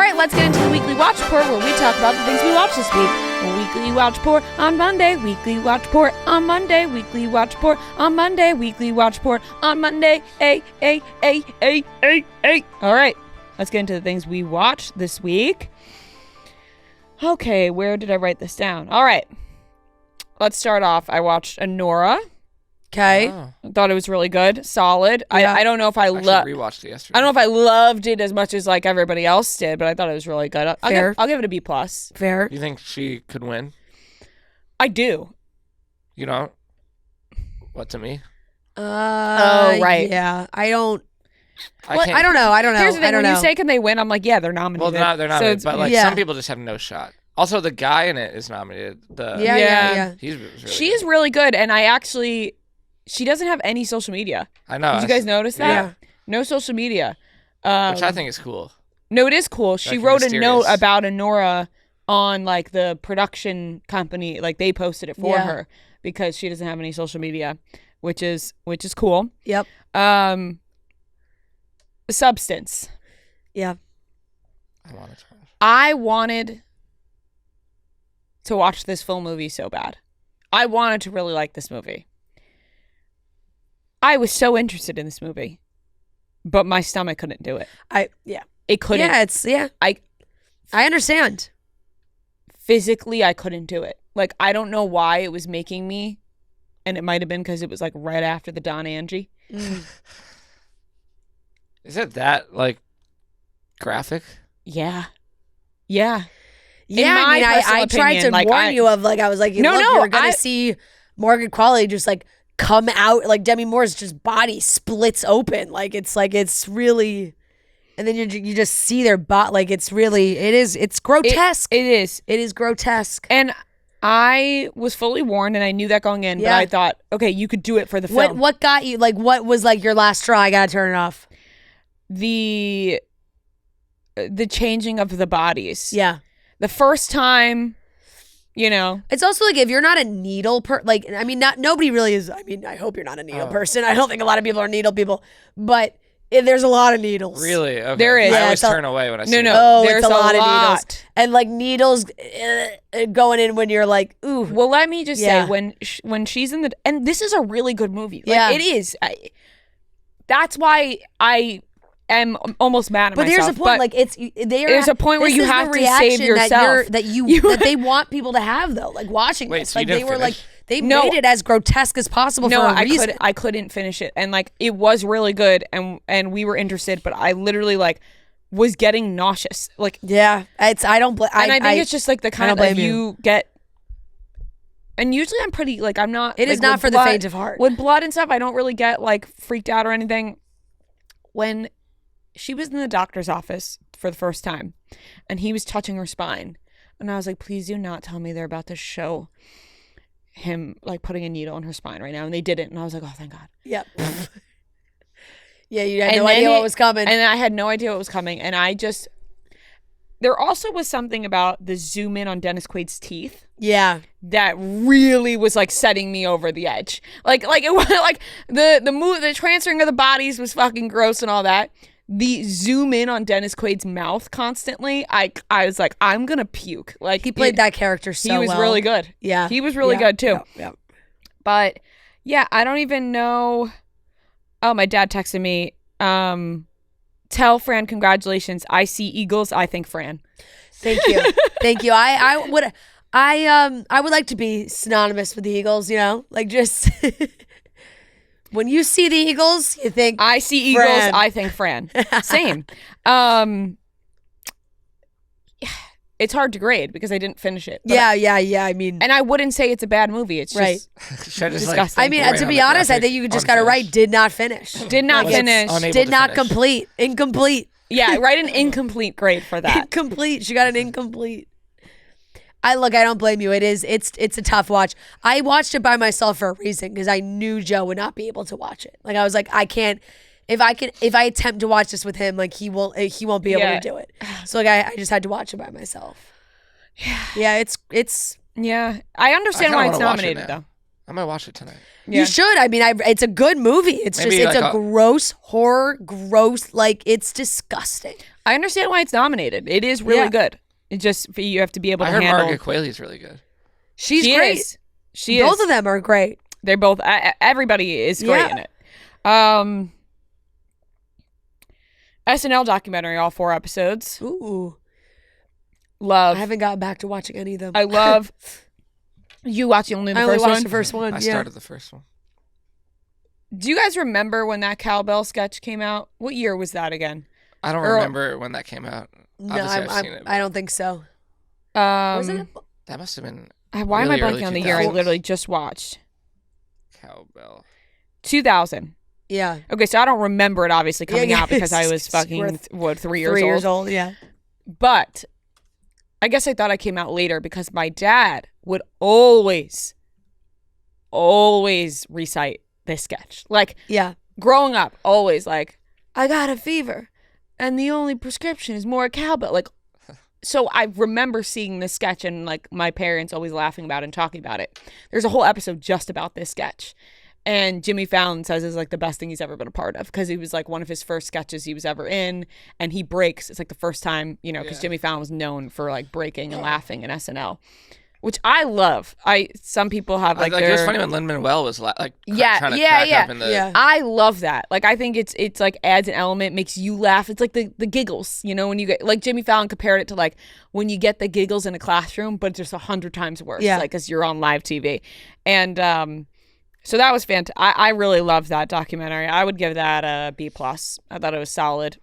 right, let's get into the weekly watch report where we talk about the things we watched this week. A weekly watch report on Monday, weekly watch report on Monday, weekly watch report on Monday, weekly watch report on Monday. All right, let's get into the things we watched this week. Okay, where did I write this down? All right, let's start off. I watched Anora. Okay. I thought it was really good, solid. Yeah. I don't know if I rewatched it yesterday. I don't know if I loved it as much as like everybody else did, but I thought it was really good. I'll give it a B+. Fair. You think she could win? I do. You don't? What, to me? Right. Yeah. I don't I know. Here's the thing, I don't when know. you say can they win, I'm like, yeah, they're nominated. Well, they're So nominated, but like yeah. some people just have no shot. Also, the guy in it is nominated. Yeah. He's really she good. is really good, and she doesn't have any social media. I know. Did you guys notice that? Yeah. No social media. Which I think is cool. No, it is cool. She Like, wrote a mysterious. note about Anora on like the production company, like they posted it for her because she doesn't have any social media, which is cool. Yep. Substance. Yeah. I wanted to watch this full movie so bad. I wanted to really like this movie. I was so interested in this movie, but my stomach couldn't do it. It couldn't. Yeah, I understand. Physically, I couldn't do it. Like, I don't know why it was making me, and it might have been because it was like right after the Don Angie. Is it that like graphic? Yeah. Yeah, I tried to warn you of like I was like, you're gonna see Morgan Qualley just like come out like Demi Moore's just body splits open, like it's really, and then you just see their bot, like it's grotesque. It is grotesque. And I was fully warned, and I knew that going in, but I thought, okay, you could do it for the film. What got you? Like, what was like your last straw? I gotta turn it off. The changing of the bodies. Yeah. The first time, It's also like if you're not a needle nobody really is. I mean, I hope you're not a needle person. I don't think a lot of people are needle people, but there's a lot of needles. Really? Okay. There is. I Yeah, always turn away when I see No. Oh, There's it's a lot a of lot. needles. And like needles going in when you're like, ooh. Well, let me just say, when she's in and this is a really good movie. Like, it is. That's why I am almost mad at myself. But there's a point, like there's a point where you have to save yourself. That they want people to have though, like watching Wait, this. so you Like didn't they were finish? like they made it as grotesque as possible for a reason. I couldn't finish it, and like it was really good, and we were interested, but I literally like was getting nauseous. Like I think it's just like the kind of you get. And usually I'm pretty like I'm not. It is not for the faint of heart. With blood and stuff, I don't really get like freaked out or anything. When she was in the doctor's office for the first time, and he was touching her spine, and I was like, please do not tell me they're about to show him like putting a needle in her spine right now, and they didn't, and I was like, oh, thank God. Yep. Yeah, you had no idea what was coming. And I had no idea what was coming, and there also was something about the zoom in on Dennis Quaid's teeth. Yeah. That really was like setting me over the edge. Like it was like the transferring of the bodies was fucking gross and all that. The zoom in on Dennis Quaid's mouth constantly, I was like, I'm gonna puke. Like he played that character so well. He was really good. Yeah. He was really good too. Yeah. But yeah, I don't even know. Oh, my dad texted me. Tell Fran congratulations. I see eagles. I think Fran. Thank you. Thank you. I would like to be synonymous with the Eagles, like just when you see the Eagles, you think I see Fran. eagles, I think Fran. Same. It's hard to grade because I didn't finish it. Yeah. I mean, and I wouldn't say it's a bad movie. It's right. just disgusting. I mean, to be honest, I think you just got it right. Did not finish. Did not finish. Did not complete. Incomplete. Yeah, write an incomplete grade for that. Incomplete. She got an incomplete. I don't blame you. It's a tough watch. I watched it by myself for a reason because I knew Joe would not be able to watch it. Like I was like, I can't. If I attempt to watch this with him, like he won't be able to do it. So like I just had to watch it by myself. Yeah, it's. Yeah, I understand why it's nominated though. I'm gonna watch it tonight. Yeah. You should. I mean, it's a good movie. It's Maybe just like a gross horror, like it's disgusting. I understand why it's nominated. It is really Yeah. good. It just you have to be able I to heard handle. Margaret Qualley's really good. She's She great. is. She is. Both of them are great. They're both. Everybody is great Yeah. in it. SNL documentary, all 4 episodes. Ooh. Love. I haven't gotten back to watching any of them. I love. You watch only the I only first watched one. the first one. I yeah. started the first one. Do you guys remember when that cowbell sketch came out? What year was that again? I don't remember when that came out. No, Obviously, I've seen it. I don't think so. Wasn't it? That must have been Why am I really blanking early on the year? I 2000s. literally just watched Cowbell. 2000. Yeah. Okay, so I don't remember it obviously coming Yeah, out because I was it's fucking worth 3 3 years old. Yeah. But I guess I thought I came out later because my dad would always recite this sketch. Like Yeah. growing up, always like, I got a fever and the only prescription is more cowbell. Like, so I remember seeing this sketch and like my parents always laughing about it and talking about it. There's a whole episode just about this sketch. And Jimmy Fallon says it's like the best thing he's ever been a part of because he was like one of his first sketches he was ever in, and he breaks. It's like the first time, because Jimmy Fallon was known for like breaking and laughing in SNL, which I love. Some people have like it was funny when Lin-Manuel was trying to crack up in the. Yeah. I love that. Like, I think it's like adds an element, makes you laugh. It's like the giggles, when you get, like Jimmy Fallon compared it to like when you get the giggles in a classroom, but it's just 100 times worse. Yeah. Like, because you're on live TV. And so that was fantastic. I really loved that documentary. I would give that a B+. I thought it was solid.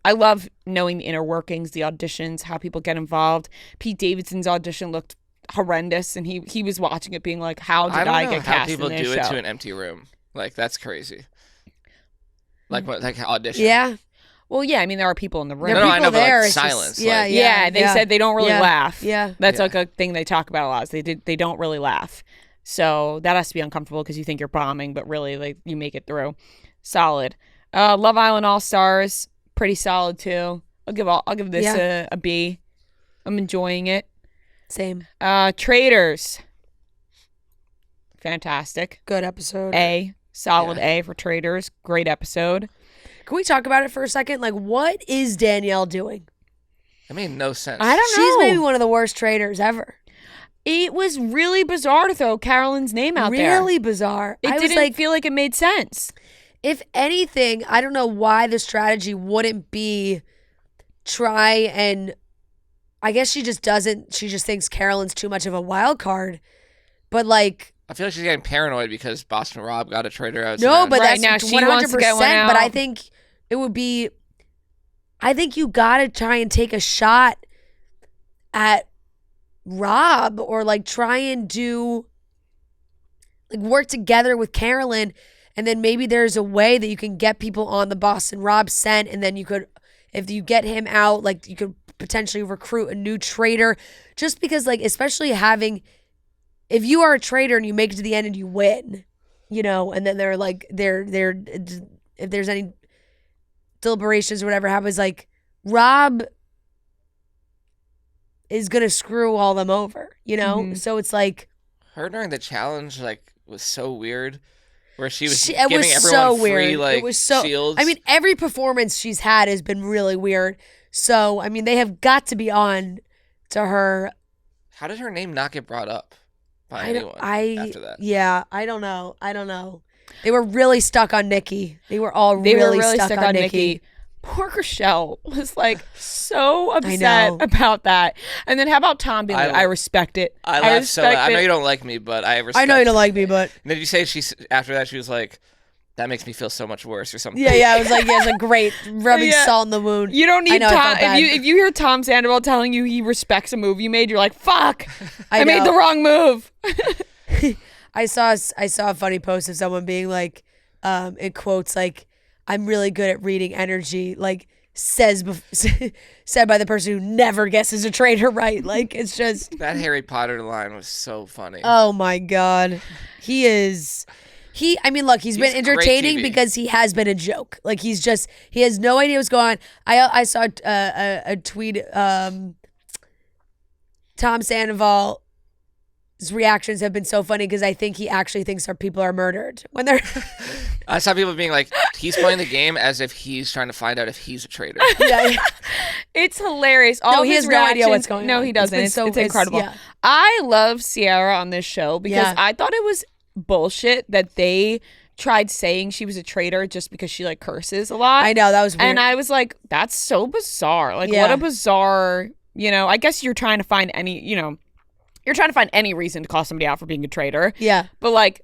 I love knowing the inner workings, the auditions, how people get involved. Pete Davidson's audition looked horrendous, and he was watching it being like, how did I get how cast people in this do show? it to an empty room. Like, that's crazy. Like what? Like audition. Yeah. Well, yeah, I mean, there are people in the room. There are I people know, but, like, there. It's silence, Just, yeah, like- yeah. They said they don't really Yeah. laugh. Yeah. That's Yeah. like a thing they talk about a lot. Is they don't really laugh. So that has to be uncomfortable because you think you're bombing, but really, like, you make it through. Solid. Love Island All Stars, pretty solid too. I'll give this a B. I'm enjoying it. Same. Traitors, fantastic. Good episode. A, solid A for Traitors. Great episode. Can we talk about it for a second? Like, what is Danielle doing? It made no sense. I don't know. She's maybe one of the worst traitors ever. It was really bizarre to throw Carolyn's name out there. Really bizarre. It I was didn't like, feel like it made sense. if anything, I don't know why the strategy wouldn't be try and, I guess she just thinks Carolyn's too much of a wild card. But like, I feel like she's getting paranoid because Boston Rob got a traitor out. no, but Right, that's now she wants to get one 100%. But I out. think it would be, I think you got to try and take a shot at Rob, or like try and do, like, work together with Carolyn, and then maybe there's a way that you can get people on the Boston Rob scent, and then you could, if you get him out, like, you could potentially recruit a new traitor, just because, like, especially having, if you are a traitor and you make it to the end and you win, and then they're like, if there's any deliberations or whatever happens, like, Rob is gonna screw all them over, Mhm. So it's like, her during the challenge was so weird, where she was it giving was everyone so free weird. like It was so. shields. I mean, every performance she's had has been really weird. So I mean, they have got to be on to her. how did her name not get brought up by I don't. anyone after that? Yeah, I don't know. They were really stuck on Nikki. They were all They really, were really stuck on Nikki. Poor Rochelle was like so know. upset about that. And then how about Tom being like, I respect it. I laughed so. respect I know it." you don't like me, but I respect. I know you don't like me, but And did you say after that she was like, that makes me feel so much worse or something? yeah. I was like, it's a great rubbing Yeah. salt in the wound. You don't I need know, I Tom. felt bad. If you hear Tom Sandoval telling you he respects a move you made, you're like, fuck, I made know. the wrong move. I saw a funny post of someone being like, it quotes like, "I'm really good at reading energy," like said by the person who never guesses a traitor right. Like, it's just, That Harry Potter line was so funny. oh my god, I mean, look, he's been He's great entertaining TV. because he has been a joke. Like, he has no idea what's going on. I saw a tweet. Tom Sandoval reactions have been so funny because I think he actually thinks our people are murdered when they're. I saw people being like, he's playing the game as if he's trying to find out if he's a traitor. Yeah. It's hilarious. All No, of he his has no idea what's reactions- going No, on. he doesn't. It's been It's incredible. yeah. I love Sierra on this show because Yeah. I thought it was bullshit that they tried saying she was a traitor just because she like curses a lot. I know, that was weird. And I was like, that's so bizarre. Like, Yeah. what a bizarre, I guess you're trying to find any reason to call somebody out for being a traitor. Yeah. But like,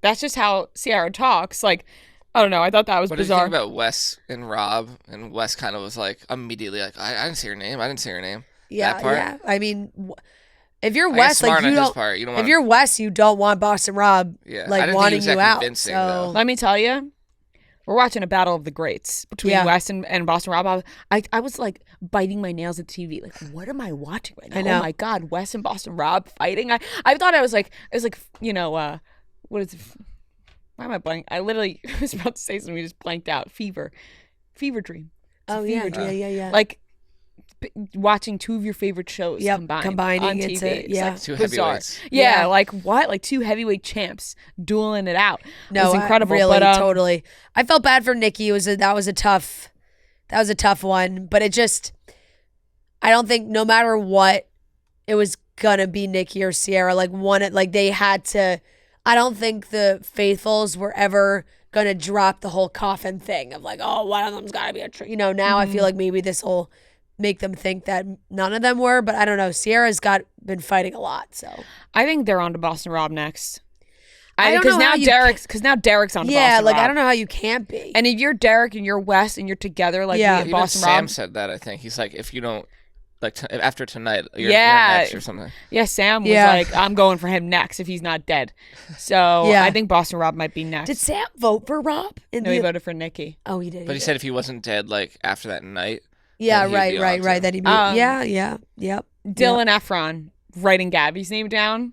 that's just how Sierra talks. Like, I don't know. I thought that was What did you bizarre. think about Wes and Rob? And Wes kind of was like immediately like, I didn't see her name. I didn't see her name. Yeah. That part? Yeah. I mean, if you're I guess Wes, like smart you on his don't. part. You don't If want. you're Wes, you don't want Boston Rob Yeah. I like didn't think he wanting was you that out. convincing, So though. Let me tell you, we're watching a battle of the greats between Yeah. West and Boston Rob. I was like biting my nails at the TV. Like, what am I watching right now? I know. Oh my God, West and Boston Rob fighting. I thought it was like, what is it? Why am I blank? I literally was about to say something. We just blanked out. Fever dream. It's a oh yeah, fever dream. yeah. Like watching two of your favorite shows Yep, combined combining on it TV. to- It's yeah. like Two bizarre. heavyweights. Yeah, Yeah. like what? Like two heavyweight champs dueling it out. No, it was incredible. Really, but, totally. I felt bad for Nikki. That was a tough one. But it just, I don't think no matter what, it was gonna be Nikki or Sierra. Like they had to. I don't think the faithfuls were ever gonna drop the whole coffin thing of like, oh, one of them's gotta be a. Now I feel like maybe this will make them think that none of them were. But I don't know. Sierra's been fighting a lot. So I think they're on to Boston Rob next. I don't Because know now how you Derek's on to yeah, Boston like Rob. I don't know how you can't be. And if you're Derek and you're Wes and you're together, like Yeah. me and Even Boston Sam Rob. said that. I think he's like, if you don't like after tonight, you're Yeah. next or something. Yeah, Sam was Yeah. like, I'm going for him next if he's not dead. So Yeah. I think Boston Rob might be next. Did Sam vote for Rob? No, he voted for Nikki. Oh, he did. But he said if he wasn't dead, like after that night, Yeah, then he'd be on right. to- That he yep. Dylan Efron writing Gabby's name down.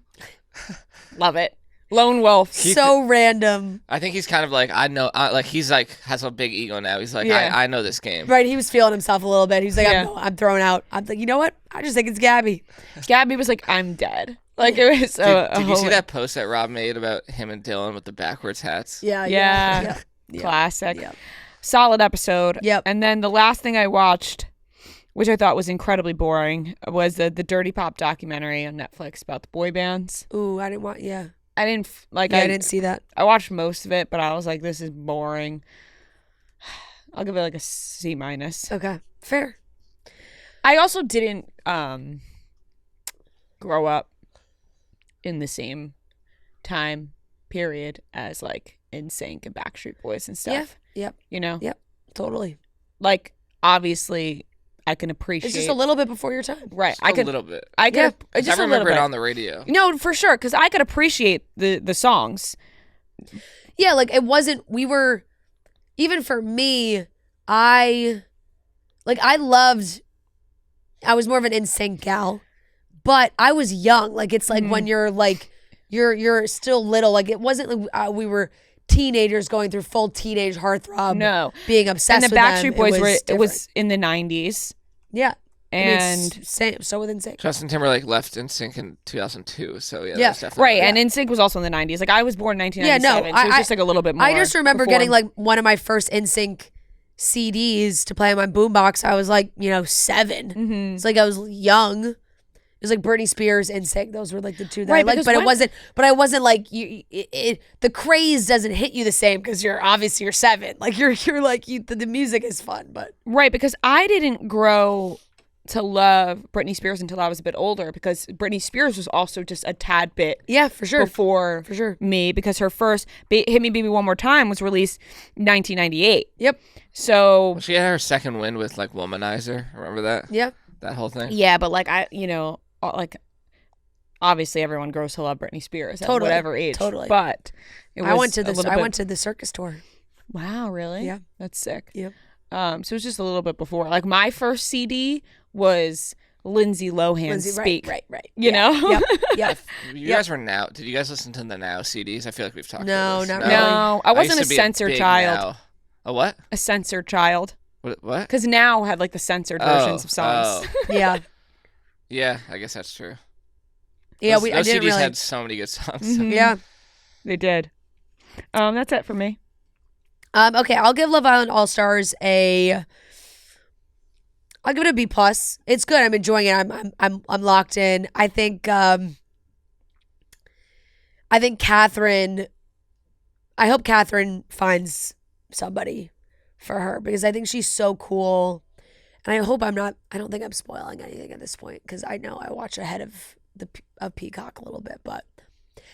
Love it. Lone Wolf. So random. I think he's kind of like, I know, like he's like has a big ego now. He's like, Yeah. I know this game. Right, he was feeling himself a little bit. He's like, Yeah. I'm thrown out. I'm like, you know what? I just think it's Gabby. Gabby was like, I'm dead. Like it was Did you see that post that Rob made about him and Dylan with the backwards hats? Yeah, Yeah. yeah. Classic. Yep. Solid episode. Yep. And then the last thing I watched, which I thought was incredibly boring, was the Dirty Pop documentary on Netflix about the boy bands. Ooh, I didn't want. Yeah, I didn't I didn't see that. I watched most of it, but I was like, this is boring. I'll give it like a C minus. Okay, fair. I also didn't grow up in the same time period as like NSYNC and Backstreet Boys and stuff. Yep. You know? Yep. Totally. Like obviously I can appreciate It's just a little bit before your time. right. Just a little bit. I could Yeah. just I a little remember bit. it on the radio. No, for sure, because I could appreciate the songs. Yeah, like it wasn't. We were, even for me, I loved. I was more of an NSYNC gal, but I was young. Like it's like when you're like you're still little. Like it wasn't like we were teenagers going through full teenage heartthrob. No. being obsessed And the with Backstreet them. Boys it different. was in the 90s. yeah, I mean, And it's same. So with NSYNC. Justin Timberlake left NSYNC in 2002, so yeah, Yeah. that's definitely right, and NSYNC was also in the 90s. Like I was born in 1997, Yeah, no, so it was I- just like a little bit more. I just remember before. getting like one of my first NSYNC CDs to play on my boombox. I was like, 7. Mhm. It's like I was young. It was like Britney Spears, NSYNC. Those were like the two that I Right, liked. because But when- it wasn't. But I wasn't like the craze doesn't hit you the same because you're 7. Like you're like the music is fun, but Right, because I didn't grow to love Britney Spears until I was a bit older, because Britney Spears was also just a tad bit yeah, for sure, before for sure. me, because her first Hit Me Baby One More Time was released in 1998. Yep. So She had her second win with like Womanizer. Remember that? Yeah. That whole thing. yeah, but like like obviously everyone grows to love Britney Spears at Totally, whatever age. totally. But it was I went to a this. little I bit- went to the circus tour. Wow, really? Yeah. That's sick. Yep. So it was just a little bit before. Like my first CD was Lindsay Lohan Lindsay, Speak. right. You know? Yep. Yep. You guys were Now. Did you guys listen to the Now CDs? I feel like we've talked No, about this. not really. No, I wasn't used a to be censored big child. Now. A what? A censored child. What? Because Now had like the censored versions of songs. Oh. Yeah. Yeah, I guess that's true. Yeah, Those I didn't CDs really. had so many good songs. Mhm. Yeah. They did. That's it for me. Okay, I'll give Love Island All Stars I'll give it a B plus. It's good. I'm enjoying it. I'm locked in. I think Catherine. I hope Catherine finds somebody for her because I think she's so cool. And I hope I'm not. I don't think I'm spoiling anything at this point because I know I watch ahead of Peacock a little bit. But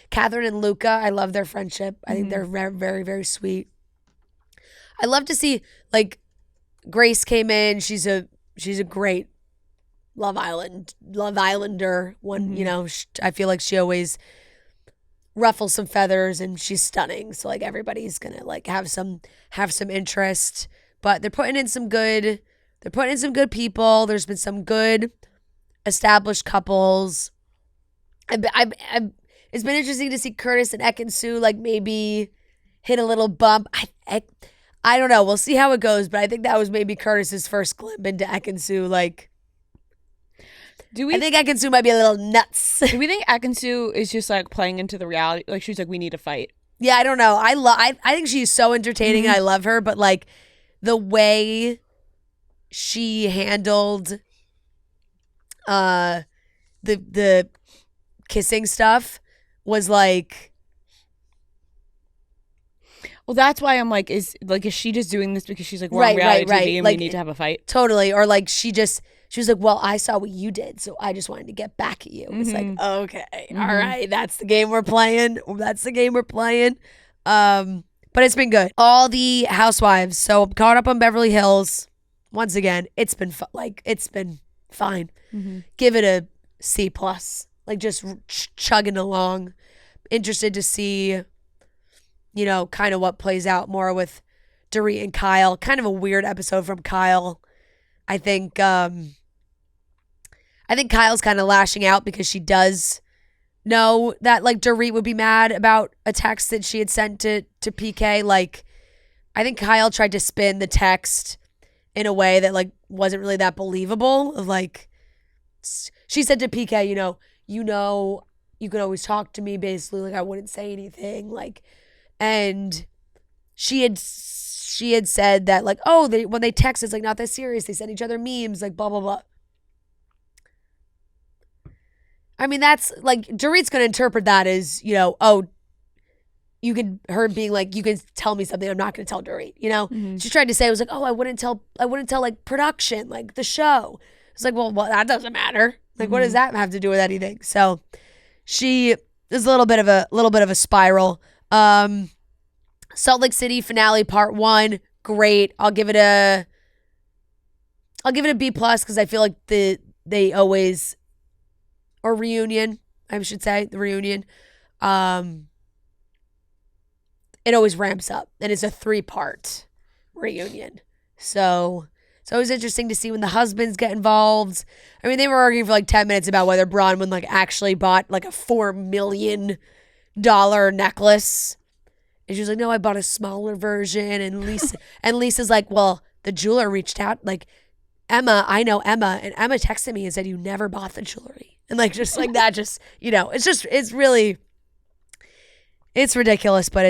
Catherine and Luca, I love their friendship. I think they're very, very, very sweet. I love to see like Grace came in. She's a great Love Islander. One, I feel like she always ruffles some feathers and she's stunning. So like everybody's gonna like have some interest. But they're putting in some good people. There's been some good established couples. It's been interesting to see Curtis and Ekin-Su like maybe hit a little bump. I don't know. We'll see how it goes, but I think that was maybe Curtis's first glimpse into Ekin-Su. Like, I think Ekin-Su might be a little nuts. Do we think Ekin-Su is just like playing into the reality? Like she's like, we need to fight. Yeah, I don't know. I think she's so entertaining. I love her, but like the way she handled the kissing stuff was like. Well, that's why I'm like, is she just doing this because she's like, we're on reality TV and like, we need to have a fight? Totally. Or like she was like, well, I saw what you did, so I just wanted to get back at you. It's like, okay, all right, that's the game we're playing. But it's been good. All the housewives. So I'm caught up on Beverly Hills. Once again, it's been fine. Give it a C plus. Like just chugging along. Interested to see, kind of what plays out more with Dorit and Kyle. Kind of a weird episode from Kyle. I think Kyle's kind of lashing out because she does know that like Dorit would be mad about a text that she had sent to PK. Like, I think Kyle tried to spin the text in a way that like wasn't really that believable. Like, she said to PK, you can always talk to me. Basically, like I wouldn't say anything. Like, and she had said that like, oh, when they text, it's like not that serious. They send each other memes, like blah blah blah. I mean, that's like Dorit's gonna interpret that as her being like, you can tell me something I'm not gonna tell Dorit. She tried to say it was like, oh, I wouldn't tell like production, like the show. It's like, well, that doesn't matter. Like, what does that have to do with anything? So she is a little bit of a spiral. Salt Lake City finale part 1, great. I'll give it a B plus because I feel like they always, or reunion, I should say, the reunion. It always ramps up and it's a 3-part reunion. So it's always interesting to see when the husbands get involved. I mean, they were arguing for like 10 minutes about whether Bronwyn like actually bought like a $4 million necklace. And she was like, no, I bought a smaller version. And Lisa's like, well, the jeweler reached out. Like, I know Emma. And Emma texted me and said, you never bought the jewelry. And like, just like that, it's ridiculous, but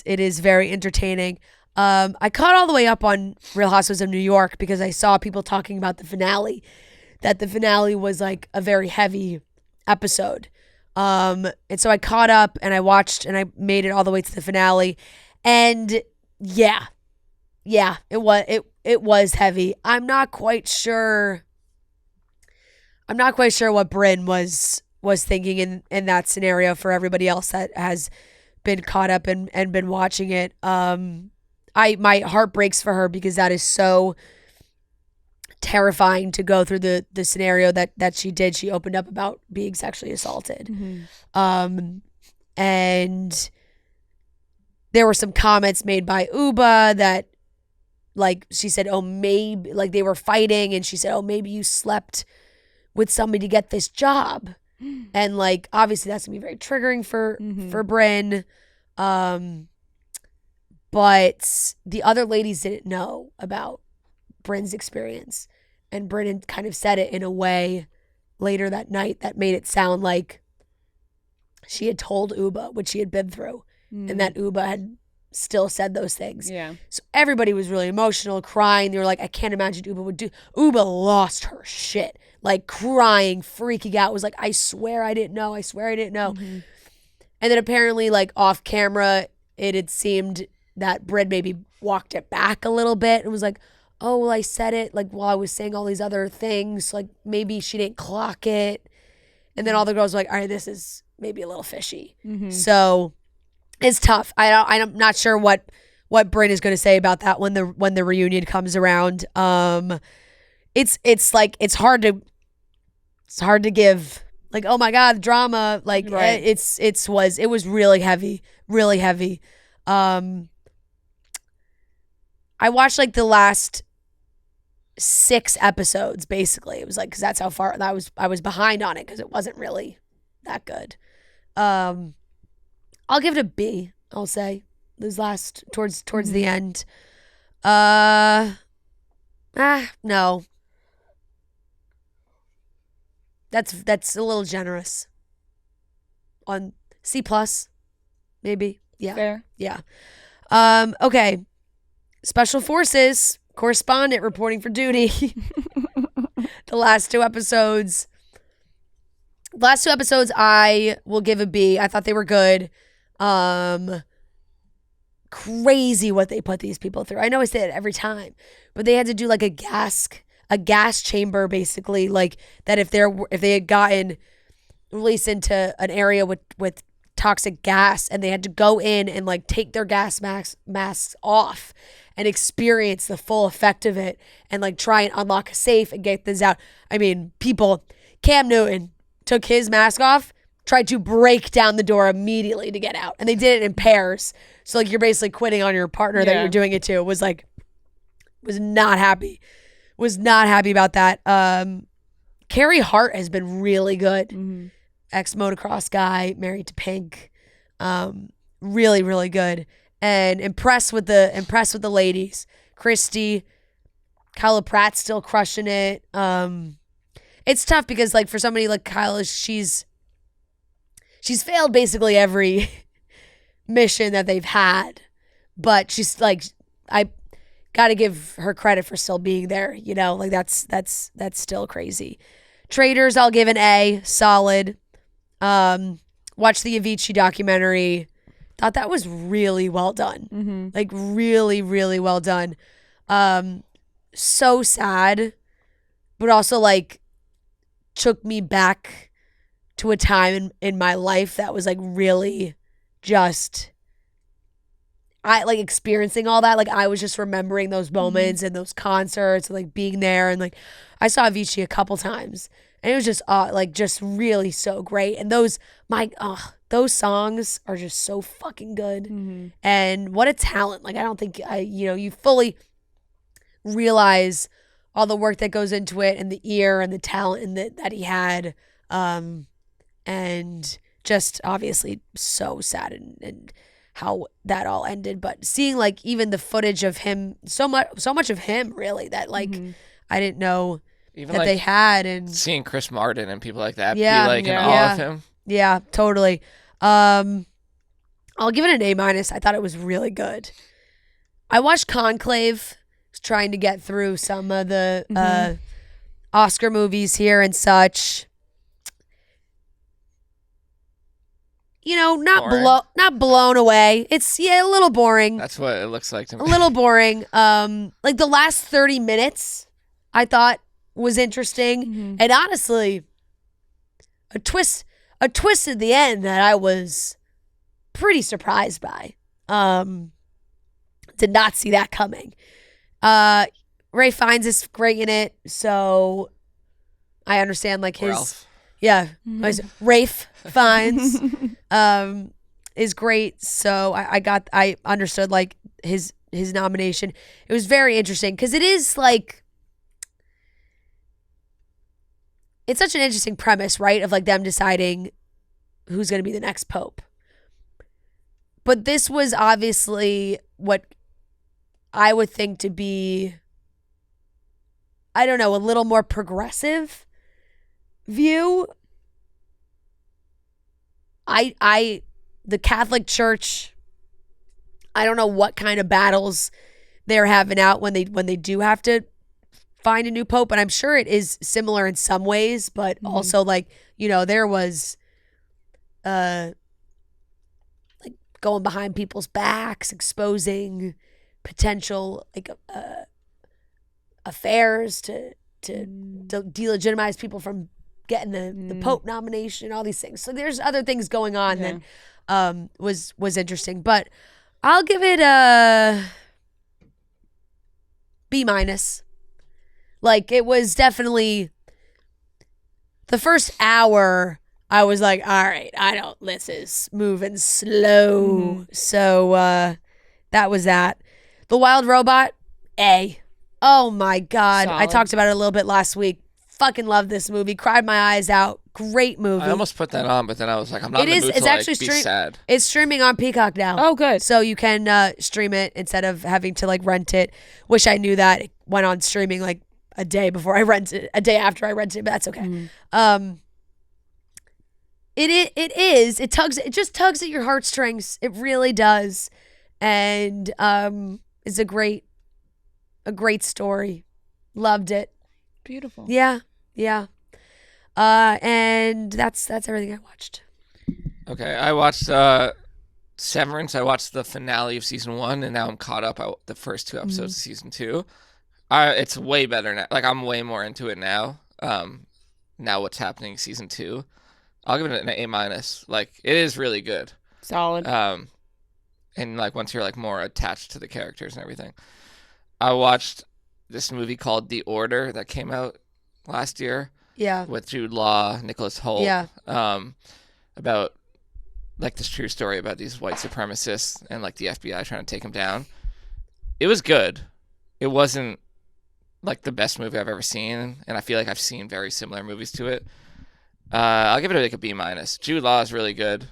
it is very entertaining. I caught all the way up on Real Housewives of New York because I saw people talking about the finale, that the finale was like a very heavy episode. And so I caught up and I watched and I made it all the way to the finale. And yeah, it was heavy. I'm not quite sure what Brynn was thinking in that scenario for everybody else that has been caught up and been watching it. My heart breaks for her because that is so terrifying to go through the scenario that she did. She opened up about being sexually assaulted. And there were some comments made by Uba that like she said, oh, maybe like they were fighting and she said, oh, maybe you slept with somebody to get this job. And like obviously that's gonna be very triggering for Brynn. But the other ladies didn't know about Brynn's experience. And Brynn kind of said it in a way later that night that made it sound like she had told Uba what she had been through, and that Uba had still said those things. Yeah. So everybody was really emotional, crying. They were like, I can't imagine Uba would do. Uba lost her shit, like crying, freaking out. Was like, I swear I didn't know. I swear I didn't know. Mm-hmm. And then apparently, like off camera, it had seemed that Brid maybe walked it back a little bit and was like, oh, well, I said it like while I was saying all these other things. Like maybe she didn't clock it. And then all the girls were like, all right, this is maybe a little fishy. Mm-hmm. So it's tough. I'm not sure what Bryn is going to say about that when the reunion comes around. It's like it's hard to give like, oh my God, drama. Like Right. it was really heavy, really heavy. I watched like the last 6 episodes basically. It was like, cause that's how far I was behind on it. Cause it wasn't really that good. I'll give it a B. I'll say those last towards the end. No. That's a little generous. On C plus, maybe. Yeah. Fair. Yeah. Okay. Special Forces correspondent reporting for duty. The last 2 episodes. I will give a B. I thought they were good. Crazy what they put these people through. I know I say it every time, but they had to do like a gas chamber basically, like that if they had gotten released into an area with toxic gas and they had to go in and like take their gas masks off and experience the full effect of it and like try and unlock a safe and get this out. I mean, Cam Newton took his mask off, tried to break down the door immediately to get out. And they did it in pairs. So like you're basically quitting on your partner that you're doing it to. Was not happy. Was not happy about that. Carrie Hart has been really good. Mm-hmm. Ex-motocross guy, married to Pink. Really, really good. And impressed with the ladies. Christy, Kyla Pratt's still crushing it. It's tough because like for somebody like Kyla, she's failed basically every mission that they've had, but she's like, I got to give her credit for still being there. You know, like that's still crazy. Traitors, I'll give an A, solid. Watch the Avicii documentary. Thought that was really well done. Mm-hmm. Like really, really well done. So sad, but also like took me back to a time in my life that was like really just, I like experiencing all that. Like I was just remembering those moments and those concerts and like being there. And like I saw Avicii a couple times and it was just like just really so great. And those songs are just so fucking good. Mm-hmm. And what a talent. Like I don't think you fully realize all the work that goes into it and the ear and the talent and that he had. And just obviously so sad and how that all ended. But seeing like even the footage of him, so much of him really that like I didn't know Even that like they had, and seeing Chris Martin and people like that Yeah, be like in yeah. awe of him. yeah, totally. I'll give it an A-. I thought it was really good. I watched Conclave, trying to get through some of the Oscar movies here and such. You know, not blown away. It's a little boring. That's what it looks like to me. A little boring. Like the last 30 minutes, I thought was interesting, and honestly, a twist at the end that I was pretty surprised by. Did not see that coming. Ray Fiennes is great in it, so I understand like his. Ralph. Yeah, Rafe Fiennes is great. So I understood like his nomination. It was very interesting because it is like, it's such an interesting premise, right? Of like them deciding who's going to be the next pope. But this was obviously what I would think to be, I don't know, a little more progressive view the Catholic Church, I don't know what kind of battles they're having out when they do have to find a new pope, and I'm sure it is similar in some ways, but also like, there was like going behind people's backs, exposing potential like affairs to delegitimize people from getting the pope nomination, all these things. So there's other things going on that was interesting, but I'll give it a B-. Like, it was definitely the first hour. I was like, all right, this is moving slow. So that was that. The Wild Robot, A. Oh my God. Solid. I talked about it a little bit last week. Fucking love this movie. Cried my eyes out. Great movie. I almost put that on, but then I was like, I'm not in the mood It's to actually be sad. It's streaming on Peacock now. Oh, good. So you can stream it instead of having to like rent it. Wish I knew that. It went on streaming like a day after I rented it, but that's okay. It just tugs at your heartstrings. It really does. And it's a great story. Loved it. Beautiful. Yeah. And that's everything I watched. Okay, I watched Severance. I watched the finale of season 1, and now I'm caught up on the first 2 episodes of season 2. It's way better now. Like, I'm way more into it now. Now what's happening in season 2. I'll give it an A-. Like, it is really good. Solid. And like once you're like more attached to the characters and everything. I watched this movie called The Order that came out last year. Yeah. With Jude Law, Nicholas Hoult. Yeah. About like this true story about these white supremacists and like the FBI trying to take them down. It was good. It wasn't like the best movie I've ever seen, and I feel like I've seen very similar movies to it. I'll give it like a B-. Jude Law is really good,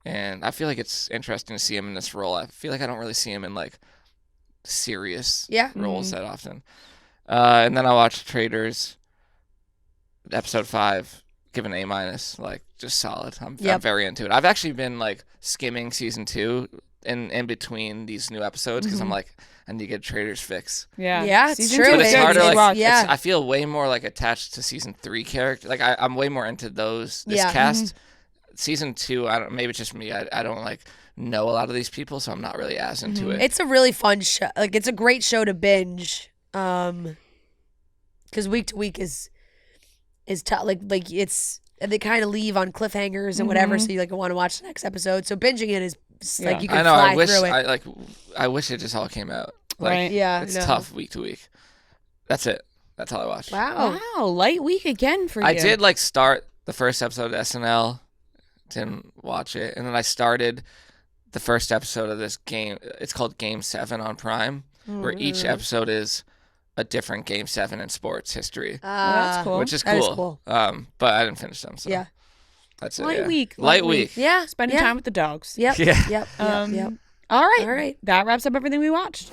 and I feel like it's interesting to see him in this role. I feel like I don't really see him in like serious roles that often. And then I watched Traitors, episode 5, give an A-. Like, just solid. I'm very into it. I've actually been like skimming season 2 in between these new episodes because I'm like, I need to get Traitors fix. Yeah, it's Season true. 2 But is it's harder. good. Like, Yeah. I feel way more like attached to season 3 character. Like, I'm way more into this cast. Season 2, maybe it's just me. I don't like know a lot of these people, so I'm not really as into it. It's a really fun show. Like, it's a great show to binge. Because week to week is tough. Like it's, and they kind of leave on cliffhangers and whatever, so you like want to watch the next episode. So binging it is like you can fly through it. I wish it just all came out. Like, Right. Yeah, it's no. tough week to week. That's it. That's all I watched. Wow. Wow, light week again for you. I did like start the first episode of SNL, didn't watch it, and then I started the first episode of this game. It's called Game 7 on Prime, where each episode is a different Game 7 in sports history, that's cool. which is That is cool. cool. But I didn't finish them. So Yeah. that's it. Light yeah. week. Light week. Yeah. Spending time with the dogs. Yep. Yeah. Yep. All right. All right. That wraps up everything we watched.